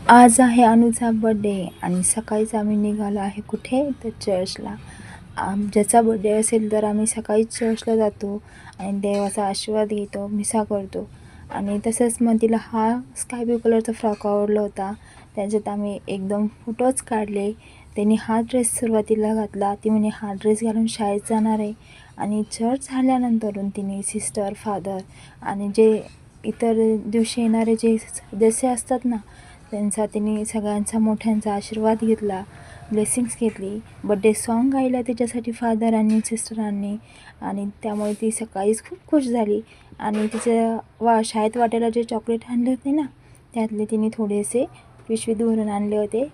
आज आहे अनुचा बड्डे आणि सकाळीच आम्ही निघालो आहे कुठे तर चर्चला. ज्याचा बड्डे असेल तर आम्ही सकाळीच चर्चला जातो आणि देवाचा आशीर्वाद घेतो, मिसा करतो. आणि तसंच मग तिला हा स्काय ब्लू कलरचा फ्रॉक आवडला होता. त्याच्यात आम्ही एकदम फोटोज काढले. त्यांनी हा ड्रेस सुरुवातीला घातला. ती म्हणे हा ड्रेस घालून शाळेत जाणार आहे. आणि चर्च झाल्यानंतरून तिने सिस्टर, फादर आणि जे इतर दिवशी येणारे जे सदस्य असतात ना, त्यांचा तिने सगळ्यांचा मोठ्यांचा आशीर्वाद घेतला, ब्लेसिंग्स घेतली. बड्डे सॉन्ग गायला तिच्यासाठी फादरांनी, सिस्टरांनी. आणि त्यामुळे ती सकाळीच खूप खुश झाली. आणि तिच्या शाळेत वाटायला जे चॉकलेट आणले होते ना, त्यातले तिने थोडेसे पिशवीत भरून आणले होते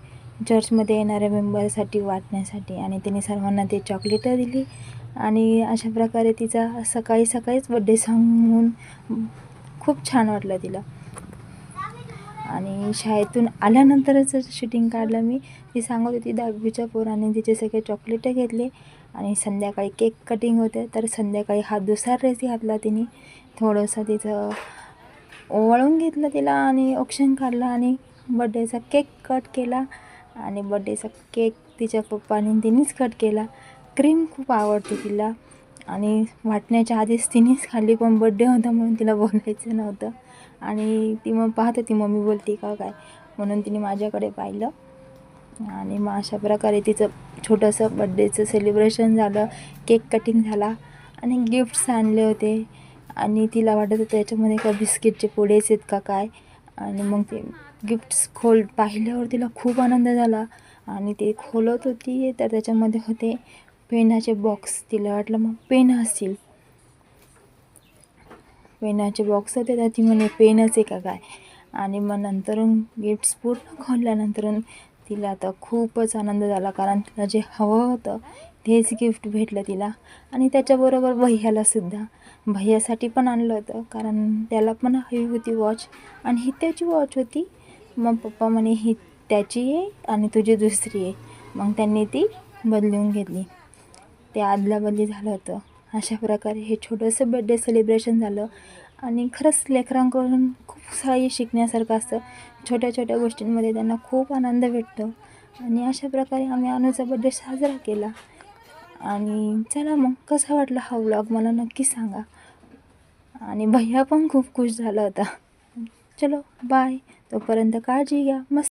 चर्चमध्ये येणाऱ्या मेंबरसाठी वाटण्यासाठी. आणि तिने सर्वांना ते चॉकलेटं दिली. आणि अशा प्रकारे तिचा सकाळीच बड्डे सॉन्ग म्हणून खूप छान वाटलं तिला. आणि शाळेतून आल्यानंतरच शूटिंग काढलं मी. ती सांगत होती 10वीच्या पोराने तिचे सगळे चॉकलेटं घेतले आणि संध्याकाळी केक कटिंग होते. तर संध्याकाळी हा दुसरा ड्रेस घातला तिने. थोडंसं तिचं ओवाळून घेतलं तिला आणि औक्षण काढलं आणि बड्डेचा केक कट केला. आणि बड्डेचा केक तिच्या पप्पाने तिनेच कट केला. क्रीम खूप आवडते तिला आणि वाटण्याच्या आधीच तिनेच खाल्ली, पण बड्डे होता म्हणून तिला बोलायचं नव्हतं. आणि ती मग पाहत होती मम्मी बोलते का काय, म्हणून तिने माझ्याकडे पाहिलं. आणि मग अशा प्रकारे तिचं छोटंसं बड्डेचं सेलिब्रेशन झालं. केक कटिंग झाला आणि गिफ्ट्स आणले होते. आणि तिला वाटत होतं याच्यामध्ये का बिस्किटचे पुडेच आहेत का काय. आणि मग ते गिफ्ट्स पाहिल्यावर तिला खूप आनंद झाला. आणि ते खोलत होती तर त्याच्यामध्ये होते पेनाचे बॉक्स. तिला वाटलं मग पेन असतील, पेनाचे बॉक्स होते तर ती म्हणे पेनच आहे का काय. आणि मग नंतर गिफ्ट्स पूर्ण खोलल्यानंतर तिला आता खूपच आनंद झाला, कारण तिला जे हवं होतं तेच गिफ्ट भेटलं तिला. आणि त्याच्याबरोबर भैयालासुद्धा, भैयासाठी पण आणलं होतं, कारण त्याला पण हवी होती वॉच आणि ही त्याची वॉच होती. मग पप्पा म्हणे ही त्याची आहे आणि तुझी दुसरी आहे. मग त्यांनी ती बदलून घेतली. ते आदलाबदली झालं होतं. अशा प्रकारे हे छोटंसं बड्डे सेलिब्रेशन झालं. आणि खरंच लेकरांकडून खूप काही शिकण्यासारखं असतं. छोट्या छोट्या गोष्टींमध्ये त्यांना खूप आनंद भेटतो. आणि अशा प्रकारे आम्ही अनुचा बड्डे साजरा केला. आणि चला मग कसा वाटला हा व्लॉग मला नक्की सांगा. आणि भैया पण खूप खुश झाला होता. चलो बाय, तोपर्यंत काळजी घ्या. मस्त.